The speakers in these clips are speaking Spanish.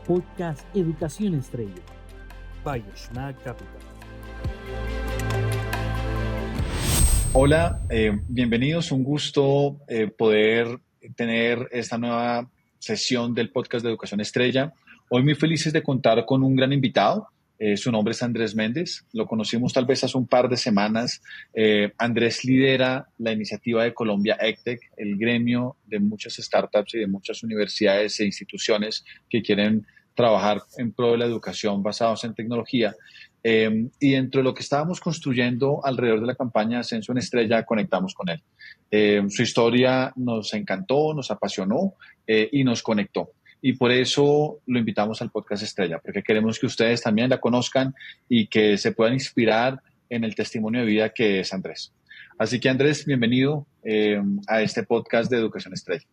Podcast Educación Estrella, by Schmack Capital. Hola, bienvenidos. Un gusto poder tener esta nueva sesión del podcast de Educación Estrella. Hoy muy felices de contar con un gran invitado. Su nombre es Andrés Méndez. Lo conocimos tal vez hace un par de semanas. Andrés lidera la iniciativa de Colombia EdTech, el gremio de muchas startups y de muchas universidades e instituciones que quieren trabajar en pro de la educación basados en tecnología. Y dentro de lo que estábamos construyendo alrededor de la campaña Ascenso en Estrella, conectamos con él. Su historia nos encantó, nos apasionó y nos conectó. Y por eso lo invitamos al podcast Estrella, porque queremos que ustedes también la conozcan y que se puedan inspirar en el testimonio de vida que es Andrés. Así que Andrés, bienvenido a este podcast de Educación Estrella.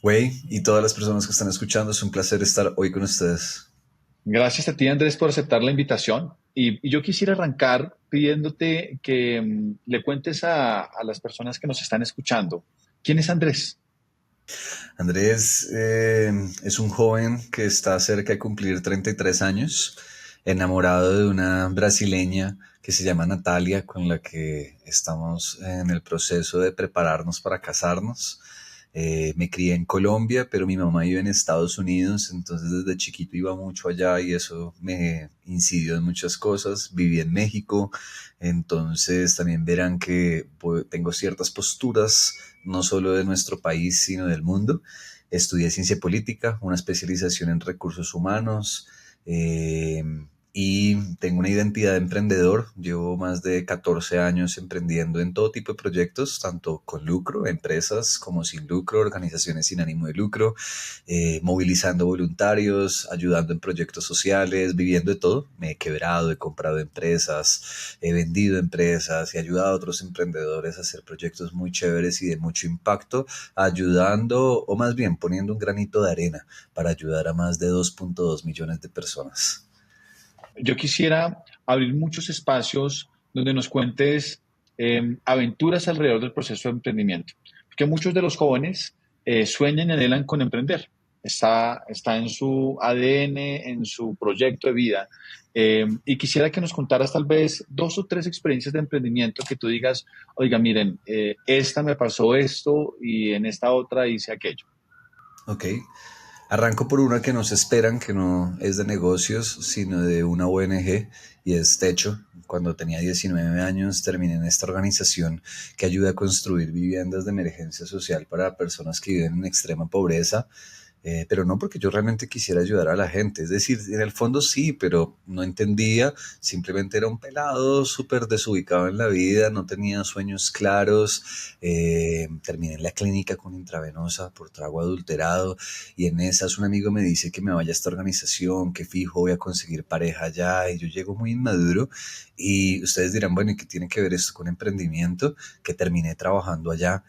Güey, y todas las personas que están escuchando, es un placer estar hoy con ustedes. Gracias a ti, Andrés, por aceptar la invitación. Y yo quisiera arrancar pidiéndote que le cuentes a las personas que nos están escuchando, ¿quién es Andrés? Andrés es un joven que está cerca de cumplir 33 años, enamorado de una brasileña que se llama Natalia, con la que estamos en el proceso de prepararnos para casarnos. Me crié en Colombia, pero mi mamá vive en Estados Unidos, entonces desde chiquito iba mucho allá y eso me incidió en muchas cosas. Viví en México, entonces también verán que tengo ciertas posturas, no solo de nuestro país, sino del mundo. Estudié ciencia política, una especialización en recursos humanos. eh, y tengo una identidad de emprendedor. Llevo más de 14 años emprendiendo en todo tipo de proyectos, tanto con lucro, empresas, como sin lucro, organizaciones sin ánimo de lucro, movilizando voluntarios, ayudando en proyectos sociales, viviendo de todo. Me he quebrado, he comprado empresas, he vendido empresas y ayudado a otros emprendedores a hacer proyectos muy chéveres y de mucho impacto, ayudando o más bien poniendo un granito de arena para ayudar a más de 2.2 millones de personas. Yo quisiera abrir muchos espacios donde nos cuentes aventuras alrededor del proceso de emprendimiento, porque muchos de los jóvenes sueñan y anhelan con emprender. Está en su ADN, en su proyecto de vida. Y quisiera que nos contaras tal vez 2 o 3 experiencias de emprendimiento que tú digas, oiga, miren, esta me pasó esto y en esta otra hice aquello. Ok. Arranco por una que no se esperan, que no es de negocios, sino de una ONG, y es Techo. Cuando tenía 19 años terminé en esta organización que ayuda a construir viviendas de emergencia social para personas que viven en extrema pobreza. Pero no porque yo realmente quisiera ayudar a la gente, es decir, en el fondo sí, pero no entendía, simplemente era un pelado súper desubicado en la vida, no tenía sueños claros. Terminé en la clínica con intravenosa por trago adulterado, y en esas un amigo me dice que me vaya a esta organización, que fijo voy a conseguir pareja allá, y yo llego muy inmaduro, y ustedes dirán, bueno, ¿y qué tiene que ver esto con emprendimiento? Que terminé trabajando allá.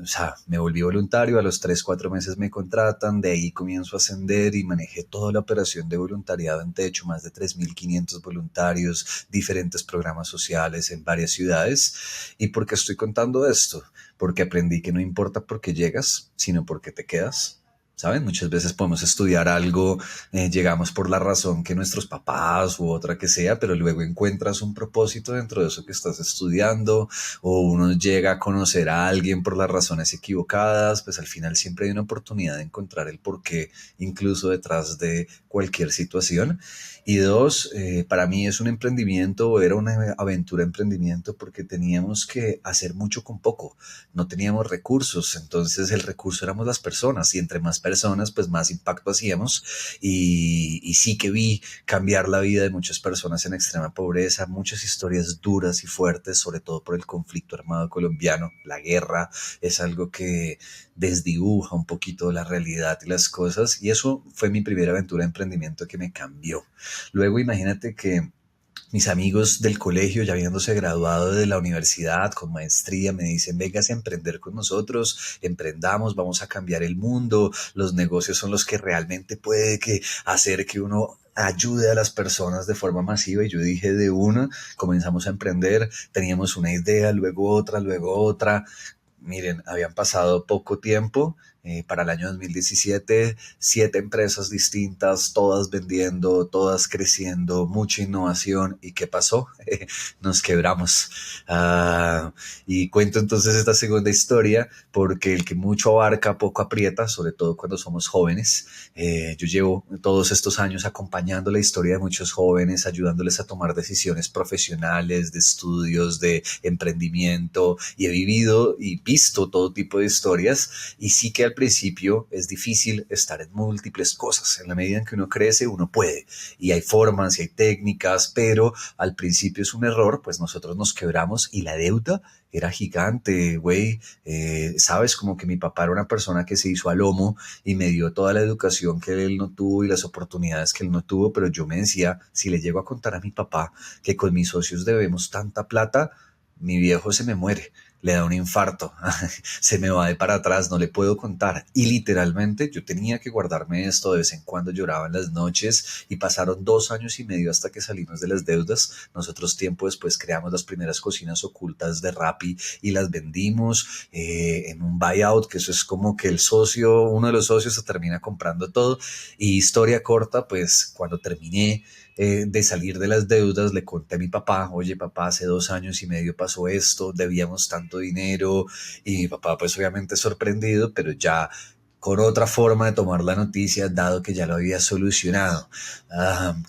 O sea, me volví voluntario, a los 3, 4 meses me contratan, de ahí comienzo a ascender y manejé toda la operación de voluntariado en Techo, más de 3.500 voluntarios, diferentes programas sociales en varias ciudades. ¿Y por qué estoy contando esto? Porque aprendí que no importa por qué llegas, sino por qué te quedas. ¿Saben? Muchas veces podemos estudiar algo, llegamos por la razón que nuestros papás u otra que sea, pero luego encuentras un propósito dentro de eso que estás estudiando, o uno llega a conocer a alguien por las razones equivocadas, pues al final siempre hay una oportunidad de encontrar el porqué, incluso detrás de cualquier situación. Y dos, para mí es un emprendimiento, o era una aventura emprendimiento, porque teníamos que hacer mucho con poco, no teníamos recursos, entonces el recurso éramos las personas, y entre más personas, pues más impacto hacíamos. Y sí que vi cambiar la vida de muchas personas en extrema pobreza, muchas historias duras y fuertes, sobre todo por el conflicto armado colombiano. La guerra es algo que desdibuja un poquito la realidad y las cosas, y eso fue mi primera aventura de emprendimiento que me cambió. Luego imagínate que mis amigos del colegio, ya habiéndose graduado de la universidad con maestría, me dicen, véngase a emprender con nosotros, emprendamos, vamos a cambiar el mundo, los negocios son los que realmente puede que hacer que uno ayude a las personas de forma masiva. Y yo dije, de una, comenzamos a emprender, teníamos una idea, luego otra, luego otra. Miren, habían pasado poco tiempo Para el año 2017, 7 empresas distintas, todas vendiendo, todas creciendo, mucha innovación. ¿Y qué pasó? Nos quebramos. Y cuento entonces esta segunda historia porque el que mucho abarca, poco aprieta, sobre todo cuando somos jóvenes. Yo llevo todos estos años acompañando la historia de muchos jóvenes, ayudándoles a tomar decisiones profesionales, de estudios, de emprendimiento, y he vivido y visto todo tipo de historias, y sí que al principio es difícil estar en múltiples cosas. En la medida en que uno crece, uno puede, y hay formas y hay técnicas, pero al principio es un error, pues nosotros nos quebramos y la deuda era gigante, güey. Sabes, como que mi papá era una persona que se hizo a lomo y me dio toda la educación que él no tuvo y las oportunidades que él no tuvo, pero yo me decía, si le llego a contar a mi papá que con mis socios debemos tanta plata, mi viejo se me muere, le da un infarto, se me va de para atrás, no le puedo contar. Y literalmente yo tenía que guardarme esto, de vez en cuando lloraba en las noches, y pasaron 2 años y medio hasta que salimos de las deudas. Nosotros tiempo después creamos las primeras cocinas ocultas de Rappi y las vendimos en un buyout, que eso es como que el socio, uno de los socios se termina comprando todo. Y historia corta, pues cuando terminé de salir de las deudas, le conté a mi papá, oye papá, hace 2 años y medio pasó esto, debíamos tanto dinero, y mi papá pues obviamente sorprendido, pero ya con otra forma de tomar la noticia, dado que ya lo había solucionado.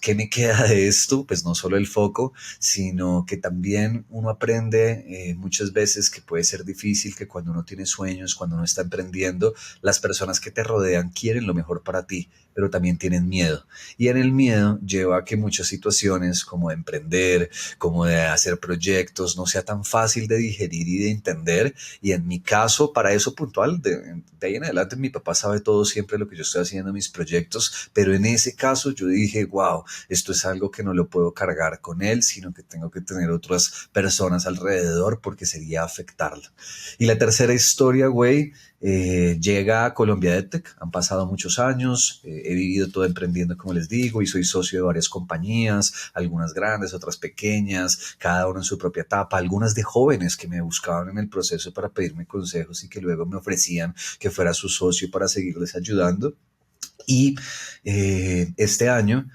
¿Qué me queda de esto? Pues no solo el foco, sino que también uno aprende muchas veces que puede ser difícil, que cuando uno tiene sueños, cuando uno está emprendiendo, las personas que te rodean quieren lo mejor para ti, pero también tienen miedo. Y en el miedo lleva a que muchas situaciones como de emprender, como de hacer proyectos, no sea tan fácil de digerir y de entender. Y en mi caso, para eso puntual, de ahí en adelante mi papá sabe todo siempre lo que yo estoy haciendo, mis proyectos, pero en ese caso yo dije, wow, esto es algo que no lo puedo cargar con él, sino que tengo que tener otras personas alrededor porque sería afectarlo. Y la tercera historia, güey, llega a Colombia EdTech. Han pasado muchos años, he vivido todo emprendiendo, como les digo, y soy socio de varias compañías, algunas grandes, otras pequeñas, cada uno en su propia etapa, algunas de jóvenes que me buscaban en el proceso para pedirme consejos y que luego me ofrecían que fuera su socio para seguirles ayudando. Y este año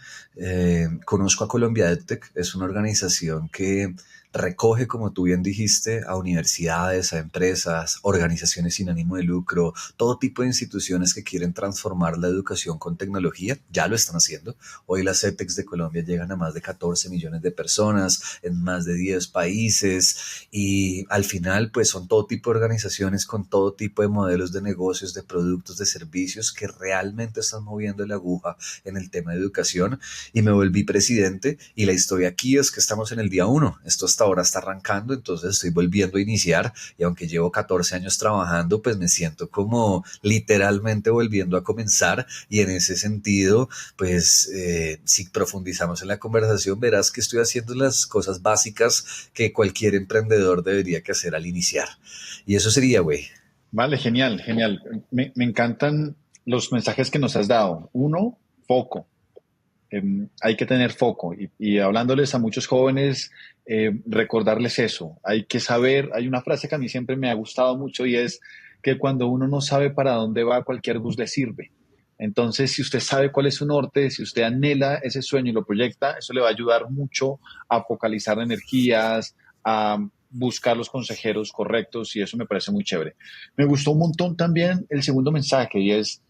conozco a Colombia EdTech. Es una organización que recoge, como tú bien dijiste, a universidades, a empresas, organizaciones sin ánimo de lucro, todo tipo de instituciones que quieren transformar la educación con tecnología. Ya lo están haciendo. Hoy las EdTechs de Colombia llegan a más de 14 millones de personas en más de 10 países, y al final pues son todo tipo de organizaciones con todo tipo de modelos de negocios, de productos, de servicios que realmente están moviendo la aguja en el tema de educación. Y me volví presidente, y la historia aquí es que estamos en el día 1. Esto hasta ahora está arrancando, entonces estoy volviendo a iniciar, y aunque llevo 14 años trabajando, pues me siento como literalmente volviendo a comenzar. Y en ese sentido, pues si profundizamos en la conversación, verás que estoy haciendo las cosas básicas que cualquier emprendedor debería que hacer al iniciar. Y eso sería, güey. Vale, genial, genial. Me encantan los mensajes que nos has dado. Uno, foco. Hay que tener foco y hablándoles a muchos jóvenes, recordarles eso. Hay que saber, hay una frase que a mí siempre me ha gustado mucho, y es que cuando uno no sabe para dónde va, cualquier bus le sirve. Entonces, si usted sabe cuál es su norte, si usted anhela ese sueño y lo proyecta, eso le va a ayudar mucho a focalizar energías, a buscar los consejeros correctos, y eso me parece muy chévere. Me gustó un montón también el segundo mensaje, y es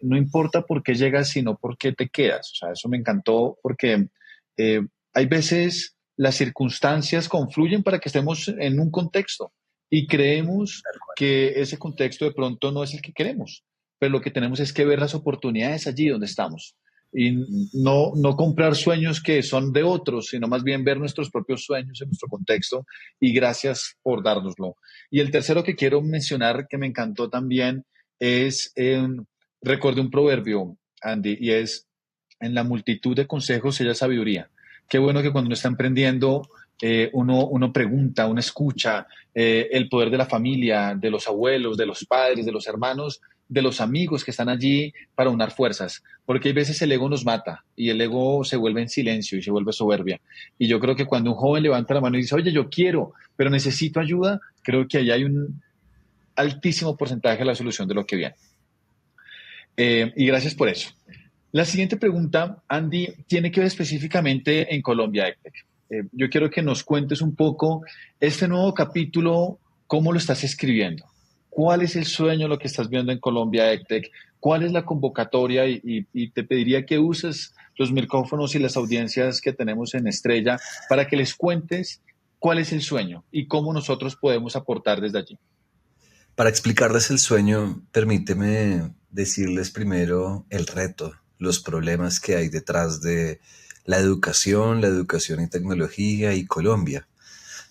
no importa por qué llegas, sino por qué te quedas. O sea, eso me encantó porque eh, hay veces las circunstancias confluyen para que estemos en un contexto y creemos que ese contexto de pronto no es el que queremos, pero lo que tenemos es que ver las oportunidades allí donde estamos y no comprar sueños que son de otros, sino más bien ver nuestros propios sueños en nuestro contexto, y gracias por dárnoslo. Y el tercero que quiero mencionar, que me encantó también, es recordé un proverbio, Andy, y es: en la multitud de consejos se halla sabiduría. Qué bueno que cuando uno está emprendiendo, uno pregunta, uno escucha el poder de la familia, de los abuelos, de los padres, de los hermanos, de los amigos que están allí para unar fuerzas, porque hay veces el ego nos mata y el ego se vuelve en silencio y se vuelve soberbia. Y yo creo que cuando un joven levanta la mano y dice, oye, yo quiero, pero necesito ayuda, creo que ahí hay un altísimo porcentaje de la solución de lo que viene. Y gracias por eso. La siguiente pregunta, Andy, tiene que ver específicamente en Colombia EdTech. Yo quiero que nos cuentes un poco este nuevo capítulo, cómo lo estás escribiendo. ¿Cuál es el sueño, lo que estás viendo en Colombia EdTech? ¿Cuál es la convocatoria? Y te pediría que uses los micrófonos y las audiencias que tenemos en Estrella para que les cuentes cuál es el sueño y cómo nosotros podemos aportar desde allí. Para explicarles el sueño, permíteme decirles primero el reto, los problemas que hay detrás de la educación y tecnología y Colombia.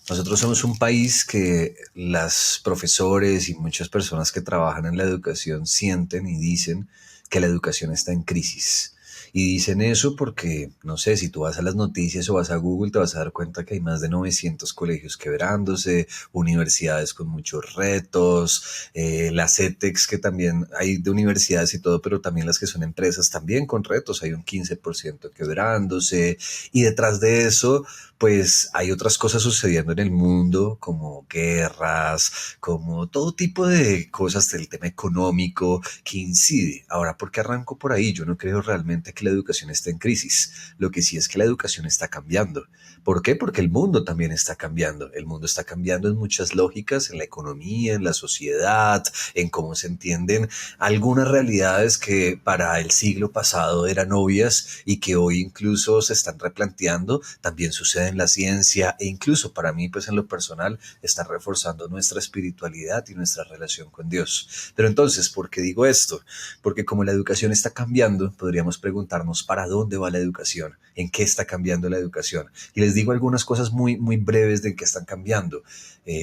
Nosotros somos un país que las profesores y muchas personas que trabajan en la educación sienten y dicen que la educación está en crisis. Y dicen eso porque, no sé, si tú vas a las noticias o vas a Google, te vas a dar cuenta que hay más de 900 colegios quebrándose, universidades con muchos retos, las ETECs que también hay de universidades y todo, pero también las que son empresas también con retos, hay un 15% quebrándose. Y detrás de eso pues hay otras cosas sucediendo en el mundo, como guerras, como todo tipo de cosas del tema económico que incide. Ahora, ¿por qué arranco por ahí? Yo no creo realmente que la educación esté en crisis. Lo que sí es que la educación está cambiando. ¿Por qué? Porque el mundo también está cambiando. El mundo está cambiando en muchas lógicas, en la economía, en la sociedad, en cómo se entienden algunas realidades que para el siglo pasado eran obvias y que hoy incluso se están replanteando, también suceden en la ciencia e incluso para mí, pues en lo personal, está reforzando nuestra espiritualidad y nuestra relación con Dios. Pero entonces, ¿por qué digo esto? Porque como la educación está cambiando, podríamos preguntarnos para dónde va la educación, en qué está cambiando la educación. Y les digo algunas cosas muy breves de qué están cambiando.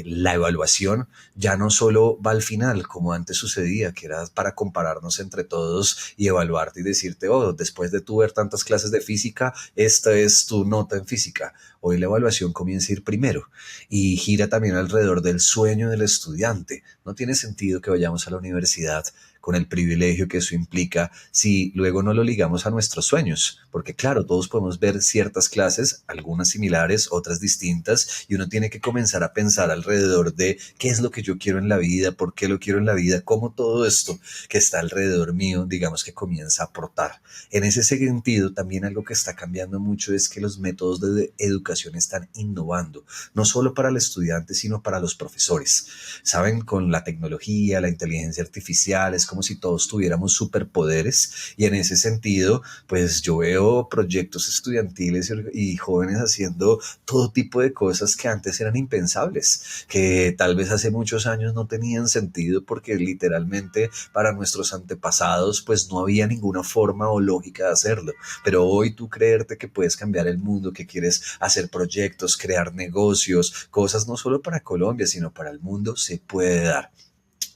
La evaluación ya no solo va al final, como antes sucedía, que era para compararnos entre todos y evaluarte y decirte, oh, después de tú ver tantas clases de física, esta es tu nota en física. Hoy la evaluación comienza a ir primero y gira también alrededor del sueño del estudiante. No tiene sentido que vayamos a la universidad con el privilegio que eso implica si luego no lo ligamos a nuestros sueños. Porque claro, todos podemos ver ciertas clases, algunas similares, otras distintas, y uno tiene que comenzar a pensar alrededor de qué es lo que yo quiero en la vida, por qué lo quiero en la vida, cómo todo esto que está alrededor mío, digamos que comienza a aportar. En ese sentido, también algo que está cambiando mucho es que los métodos de educación están innovando, no solo para el estudiante, sino para los profesores. Saben, con la tecnología, la inteligencia artificial, es como si todos tuviéramos superpoderes y en ese sentido, pues yo veo proyectos estudiantiles y jóvenes haciendo todo tipo de cosas que antes eran impensables, que tal vez hace muchos años no tenían sentido porque literalmente para nuestros antepasados pues no había ninguna forma o lógica de hacerlo. Pero hoy tú creerte que puedes cambiar el mundo, que quieres hacer proyectos, crear negocios, cosas no solo para Colombia, sino para el mundo, se puede dar.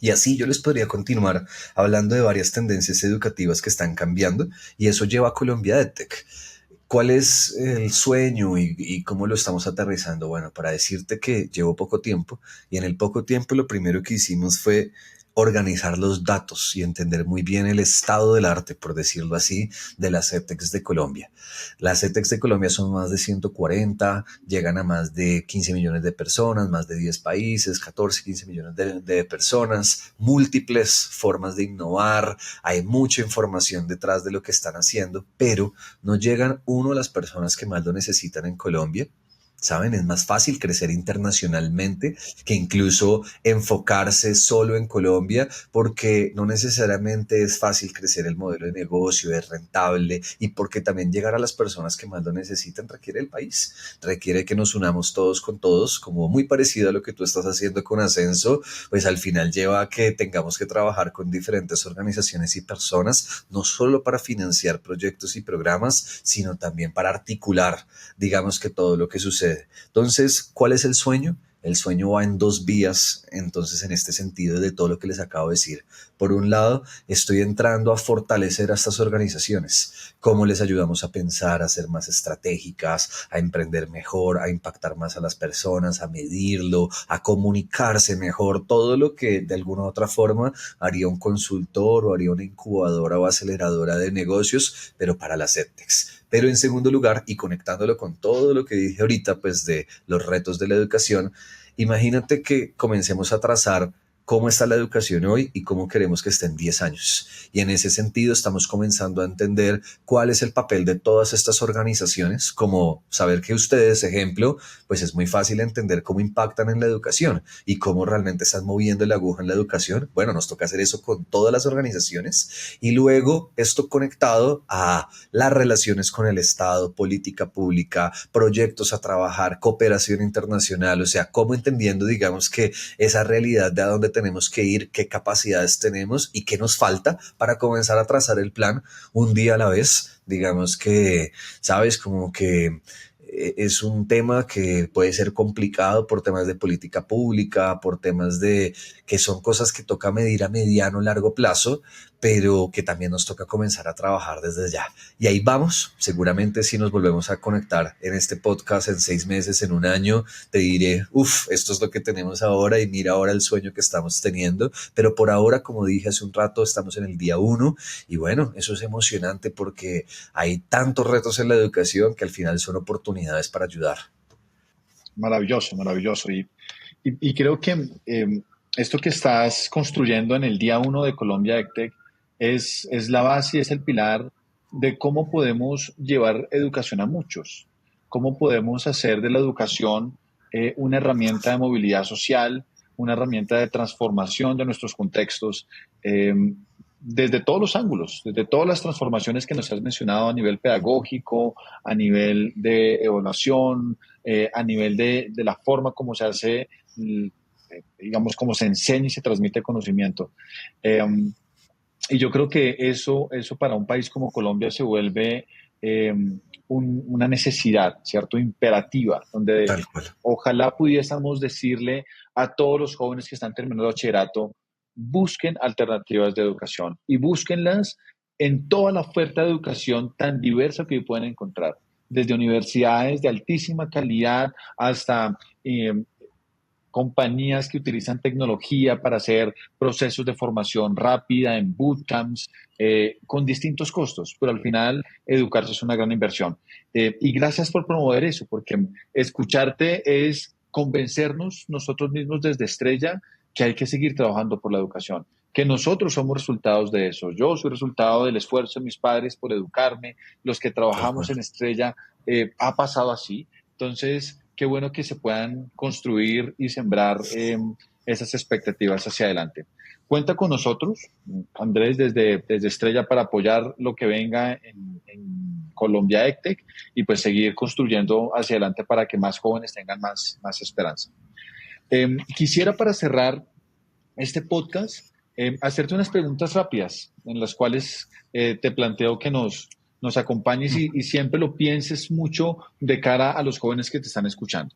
Y así yo les podría continuar hablando de varias tendencias educativas que están cambiando y eso lleva a Colombia EdTech. ¿Cuál es el sueño y cómo lo estamos aterrizando? Bueno, para decirte que llevo poco tiempo y en el poco tiempo lo primero que hicimos fue organizar los datos y entender muy bien el estado del arte, por decirlo así, de las EdTechs de Colombia. Las EdTechs de Colombia son más de 140, llegan a más de 15 millones de personas, más de 10 países, 14, 15 millones de personas, múltiples formas de innovar, hay mucha información detrás de lo que están haciendo, pero no llegan uno a las personas que más lo necesitan en Colombia. ¿Saben? Es más fácil crecer internacionalmente que incluso enfocarse solo en Colombia porque no necesariamente es fácil crecer el modelo de negocio, es rentable y porque también llegar a las personas que más lo necesitan requiere el país, requiere que nos unamos todos con todos, como muy parecido a lo que tú estás haciendo con Ascenso, pues al final lleva a que tengamos que trabajar con diferentes organizaciones y personas, no solo para financiar proyectos y programas, sino también para articular, digamos que todo lo que sucede. Entonces, ¿cuál es el sueño? El sueño va en dos vías, entonces en este sentido de todo lo que les acabo de decir. Por un lado, estoy entrando a fortalecer a estas organizaciones. ¿Cómo les ayudamos a pensar, a ser más estratégicas, a emprender mejor, a impactar más a las personas, a medirlo, a comunicarse mejor? Todo lo que de alguna u otra forma haría un consultor o haría una incubadora o aceleradora de negocios, pero para las EdTechs. Pero en segundo lugar, y conectándolo con todo lo que dije ahorita, pues de los retos de la educación, imagínate que comencemos a trazar cómo está la educación hoy y cómo queremos que esté en 10 años. Y en ese sentido estamos comenzando a entender cuál es el papel de todas estas organizaciones, como saber que ustedes, ejemplo, pues es muy fácil entender cómo impactan en la educación y cómo realmente están moviendo la aguja en la educación. Bueno, nos toca hacer eso con todas las organizaciones y luego esto conectado a las relaciones con el Estado, política pública, proyectos a trabajar, cooperación internacional, o sea, cómo entendiendo, digamos, que esa realidad de a dónde tenemos que ir, qué capacidades tenemos y qué nos falta para comenzar a trazar el plan un día a la vez. Digamos que, sabes, como que es un tema que puede ser complicado por temas de política pública, por temas de que son cosas que toca medir a mediano o largo plazo, pero que también nos toca comenzar a trabajar desde ya. Y ahí vamos, seguramente si nos volvemos a conectar en este podcast en 6 meses, en un año, te diré, esto es lo que tenemos ahora y mira ahora el sueño que estamos teniendo, pero por ahora, como dije hace un rato, estamos en el día 1 y bueno, eso es emocionante porque hay tantos retos en la educación que al final son oportunidades para ayudar. Maravilloso, maravilloso. Y creo que esto que estás construyendo en el día 1 de Colombia EdTech es la base y es el pilar de cómo podemos llevar educación a muchos, cómo podemos hacer de la educación una herramienta de movilidad social, una herramienta de transformación de nuestros contextos, eh, desde todos los ángulos, desde todas las transformaciones que nos has mencionado a nivel pedagógico, a nivel de evaluación, a nivel de la forma como se hace, digamos, como se enseña y se transmite conocimiento. Eh, y yo creo que eso para un país como Colombia se vuelve una necesidad, ¿cierto? Imperativa, donde Tal cual. ojalá pudiésemos decirle a todos los jóvenes que están terminando el bachillerato, busquen alternativas de educación y búsquenlas en toda la oferta de educación tan diversa que pueden encontrar, desde universidades de altísima calidad hasta compañías que utilizan tecnología para hacer procesos de formación rápida en bootcamps, con distintos costos, pero al final educarse es una gran inversión. Y gracias por promover eso, porque escucharte es convencernos nosotros mismos desde Estrella que hay que seguir trabajando por la educación, que nosotros somos resultados de eso. Yo soy resultado del esfuerzo de mis padres por educarme, los que Tal trabajamos cual. en Estrella, ha pasado así. Entonces, qué bueno que se puedan construir y sembrar esas expectativas hacia adelante. Cuenta con nosotros, Andrés, desde Estrella para apoyar lo que venga en Colombia EdTech y pues seguir construyendo hacia adelante para que más jóvenes tengan más esperanza. Quisiera para cerrar este podcast hacerte unas preguntas rápidas en las cuales te planteo que nos acompañes y siempre lo pienses mucho de cara a los jóvenes que te están escuchando.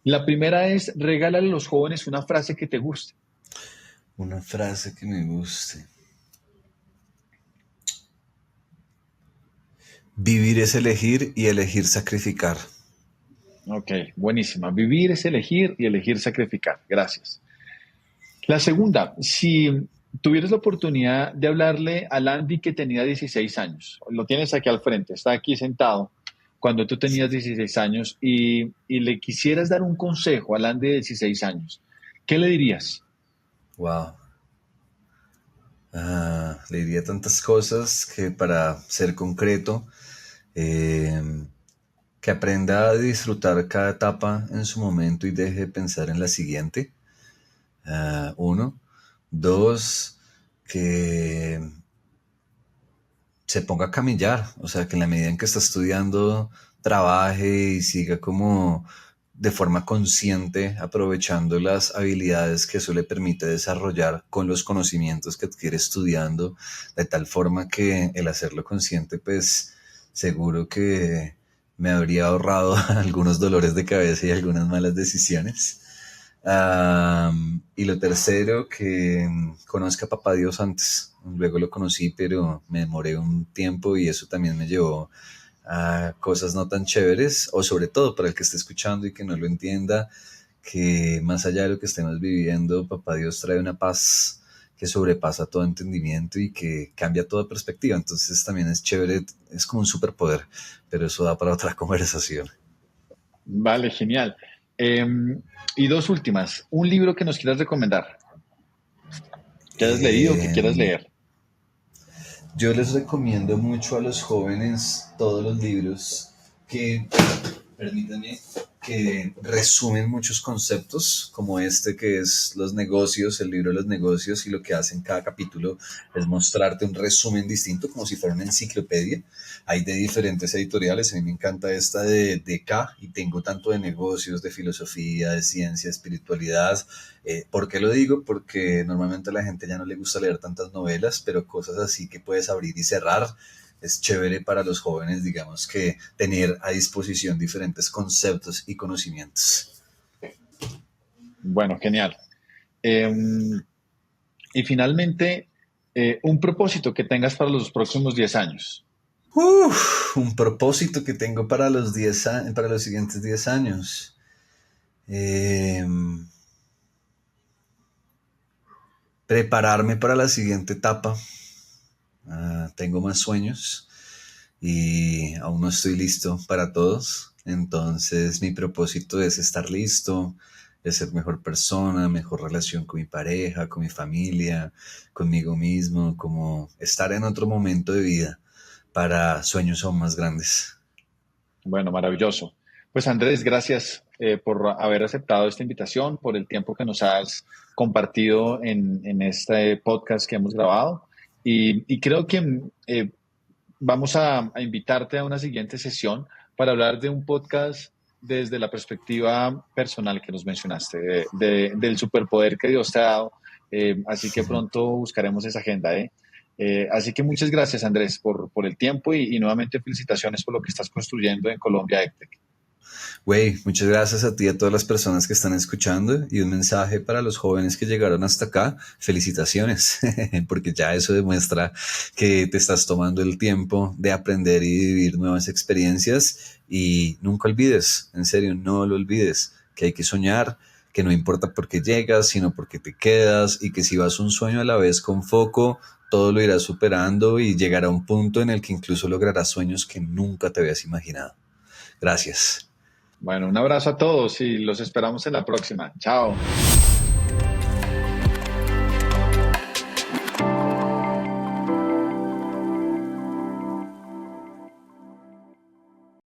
La primera es, regálale a los jóvenes una frase que te guste. Una frase que me guste. Vivir es elegir y elegir sacrificar. Ok, buenísima. Vivir es elegir y elegir sacrificar. Gracias. La segunda, si tuvieras la oportunidad de hablarle al Andy que tenía 16 años, lo tienes aquí al frente, está aquí sentado, cuando tú tenías 16 años y le quisieras dar un consejo al Andy de 16 años, ¿qué le dirías? Wow. Le diría tantas cosas que para ser concreto, eh, que aprenda a disfrutar cada etapa en su momento y deje de pensar en la siguiente. Uno. Dos, que se ponga a camillar, o sea, que en la medida en que está estudiando, trabaje y siga como de forma consciente aprovechando las habilidades que eso le permite desarrollar con los conocimientos que adquiere estudiando, de tal forma que el hacerlo consciente, pues seguro que me habría ahorrado algunos dolores de cabeza y algunas malas decisiones. Y lo tercero, que conozca a Papá Dios antes. Luego lo conocí, pero me demoré un tiempo y eso también me llevó a cosas no tan chéveres, o sobre todo para el que esté escuchando y que no lo entienda, que más allá de lo que estemos viviendo, Papá Dios trae una paz que sobrepasa todo entendimiento y que cambia toda perspectiva. Entonces también es chévere, es como un superpoder, pero eso da para otra conversación. Vale, genial. Y dos últimas, un libro que nos quieras recomendar. ¿Qué has leído o qué quieras Em, leer? yo les recomiendo mucho a los jóvenes todos los libros que, permítanme, que resumen muchos conceptos, como este que es los negocios, el libro de los negocios, y lo que hace en cada capítulo es mostrarte un resumen distinto, como si fuera una enciclopedia. Hay de diferentes editoriales, a mí me encanta esta de DK, y tengo tanto de negocios, de filosofía, de ciencia, espiritualidad. ¿Por qué lo digo? Porque normalmente a la gente ya no le gusta leer tantas novelas, pero cosas así que puedes abrir y cerrar es chévere para los jóvenes, digamos, que tener a disposición diferentes conceptos y conocimientos. Bueno, genial. Eh, y finalmente, un propósito que tengas para los próximos 10 años. Un propósito que tengo para los 10 para los siguientes 10 años. Eh, prepararme para la siguiente etapa. Tengo más sueños y aún no estoy listo para todos. Entonces mi propósito es estar listo, de ser mejor persona, mejor relación con mi pareja, con mi familia, conmigo mismo, como estar en otro momento de vida para sueños aún más grandes. Bueno, maravilloso. Pues Andrés, gracias por haber aceptado esta invitación, por el tiempo que nos has compartido en este podcast que hemos grabado. Y creo que vamos a invitarte a una siguiente sesión para hablar de un podcast desde la perspectiva personal que nos mencionaste, del superpoder que Dios te ha dado. Así que pronto buscaremos esa agenda, ¿eh? Así que muchas gracias, Andrés, por el tiempo y nuevamente felicitaciones por lo que estás construyendo en Colombia EdTech. Güey, muchas gracias a ti y a todas las personas que están escuchando y un mensaje para los jóvenes que llegaron hasta acá. Felicitaciones, porque ya eso demuestra que te estás tomando el tiempo de aprender y vivir nuevas experiencias y nunca olvides, en serio, no lo olvides, que hay que soñar, que no importa por qué llegas, sino por qué te quedas y que si vas un sueño a la vez con foco, todo lo irás superando y llegará a un punto en el que incluso lograrás sueños que nunca te habías imaginado. Gracias. Bueno, un abrazo a todos y los esperamos en la próxima. Chao.